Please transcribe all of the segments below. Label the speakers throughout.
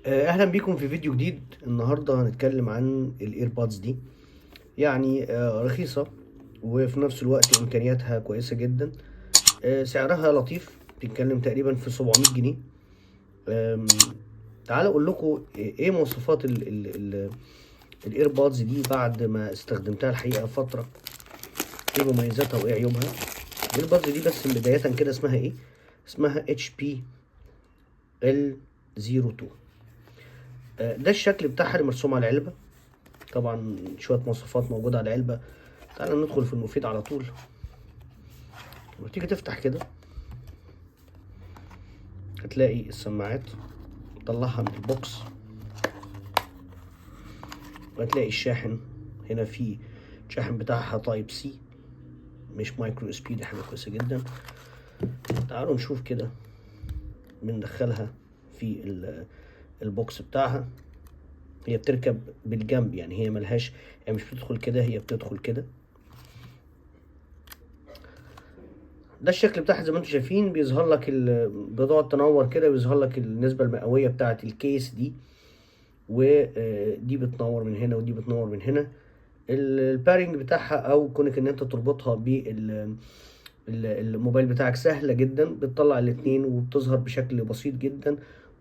Speaker 1: اهلا بيكم في فيديو جديد. النهارده هنتكلم عن الايربودز دي. يعني رخيصه وفي نفس الوقت امكانياتها كويسه جدا. سعرها لطيف، بتتكلم تقريبا في 700 جنيه. آم، تعالوا اقول لكم ايه مواصفات الايربودز دي بعد ما استخدمتها الحقيقه فتره. ايه مميزاتها وايه عيوبها؟ الايربودز دي بس بدايه كده اسمها ايه؟ اسمها اتش بي ال 02. ده الشكل بتاعها اللي مرسوم على العلبه. طبعا شوية مواصفات موجودة على العلبة. تعالى ندخل في المفيد على طول. لما تيجي تفتح كده هتلاقي السماعات، طلعها من البوكس، وهتلاقي الشاحن. هنا في الشاحن بتاعها تايب سي مش مايكرو اس بي، دي حاجة كويسة جدا. تعالوا نشوف كده. بندخلها في البوكس بتاعها. هي بتركب بالجنب، يعني هي ملهاش، يعني مش بتدخل كده، هي بتدخل كده. ده الشكل بتاعها زي ما انتم شايفين. بيظهر لك بتقعد تنور كده، بيظهر لك النسبة المئوية بتاعة الكيس دي، ودي بتنور من هنا ودي بتنور من هنا. البارينج بتاعها او كونك ان انت تربطها بالموبايل بتاعك سهلة جدا. بتطلع الاتنين وبتظهر بشكل بسيط جدا،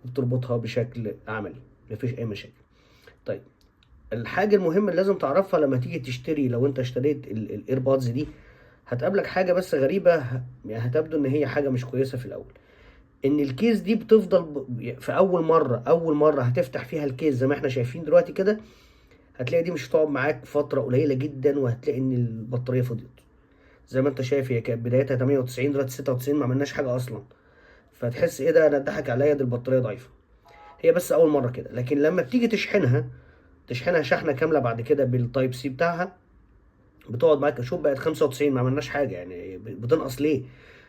Speaker 1: وبتربطها بشكل عملي، مفيش اي مشاكل. طيب، الحاجة المهمة اللي لازم تعرفها لما تيجي تشتري، لو انت اشتريت الايربودز دي، هتقابلك حاجة بس غريبة. يعني هتبدو ان هي حاجة مش كويسة في الاول. ان الكيس دي بتفضل في اول مرة هتفتح فيها الكيس زي ما احنا شايفين دلوقتي كده، هتلاقي دي مش هتقعد معاك فترة قليلة جدا، وهتلاقي ان البطارية فضيت. زي ما انت شايف هي كانت بدايتها 98، دلوقتي 96، ما عملناش حاجة اصلا. فتحس ايه ده، انا اتضحك عليا، دي البطارية ضعيفة. هي بس اول مرة كده، لكن لما بتيجي تشحنها شحنة كاملة بعد كده بالتايب سي بتاعها، بتقعد معاك. شوف بقت 95، ما عملناش حاجه، يعني بتنقص ليه؟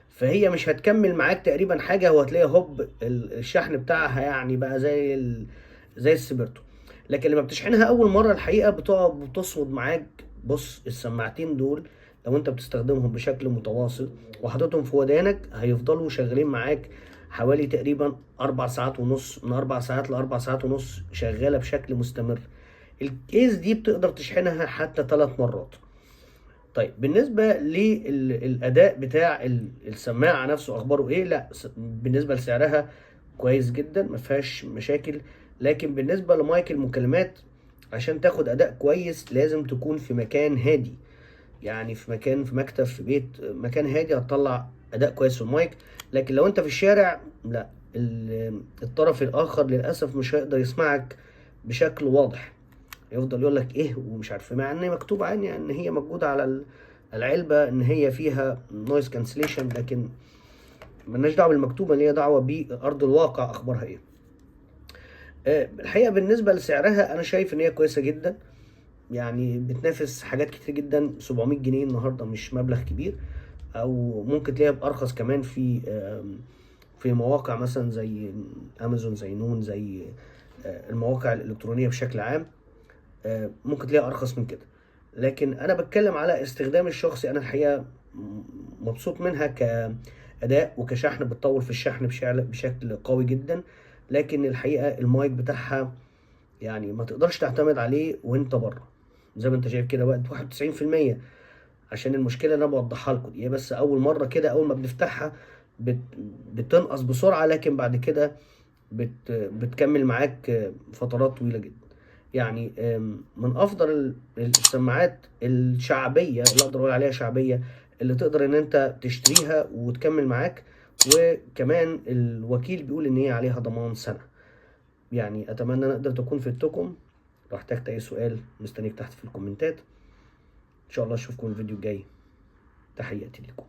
Speaker 1: فهي مش هتكمل معاك تقريبا حاجه، وهتلاقي هوب الشحن بتاعها يعني بقى زي السبرتو. لكن لما بتشحنها اول مره الحقيقه بتقعد بتصمد معاك. بص، السماعتين دول لو انت بتستخدمهم بشكل متواصل وحاططهم في ودانك، هيفضلوا شغالين معاك حوالي تقريبا 4 ساعات ونص. من 4 ساعات ل4 ساعات ونص شغاله بشكل مستمر. الكيس دي بتقدر تشحنها حتى 3 مرات. طيب، بالنسبة للأداء بتاع السماعة نفسه أخباره إيه؟ لا، بالنسبة لسعرها كويس جدا، ما فيهاش مشاكل. لكن بالنسبة لمايك المكالمات، عشان تاخد أداء كويس لازم تكون في مكان هادي. يعني في مكان، في مكتب، في بيت، مكان هادي، هتطلع أداء كويس في المايك. لكن لو أنت في الشارع، لا، الطرف الآخر للأسف مش هيقدر يسمعك بشكل واضح. يفضل يقول لك ايه ومش عارف إيه، مع ان مكتوب عني ان هي موجوده على العلبه ان هي فيها نويز كانسليشن، لكن ملناش دعوه بالمكتوبه، اللي هي دعوه بارض الواقع اخبارها ايه. الحقيقه بالنسبه لسعرها انا شايف ان هي كويسه جدا. يعني بتنافس حاجات كتير جدا. 700 جنيه النهارده مش مبلغ كبير. او ممكن تلاقيها بارخص كمان في مواقع مثلا زي امازون، زي نون، زي المواقع الالكترونيه بشكل عام. ممكن تلاقيها ارخص من كده. لكن انا بتكلم على استخدامي الشخصي. انا الحقيقه مبسوط منها كاداء وكشحن. بتطول في الشحن بشكل قوي جدا. لكن الحقيقه المايك بتاعها يعني ما تقدرش تعتمد عليه وانت بره. زي ما انت شايف كده وقت 91%. عشان المشكله اللي انا بوضحها لكم دي، هي بس اول مره كده، اول ما بنفتحها بت بتنقص بسرعه، لكن بعد كده بتكمل معاك فترات طويله جدا. يعني من افضل السماعات الشعبيه اللي اقدر اقول عليها شعبيه، اللي تقدر ان انت تشتريها وتكمل معاك. وكمان الوكيل بيقول ان هي عليها ضمان سنه. يعني اتمنى ان اقدر تكون فدتكم. لو احتجت اي سؤال مستنيك تحت في الكومنتات. ان شاء الله اشوفكم الفيديو الجاي. تحياتي لكم.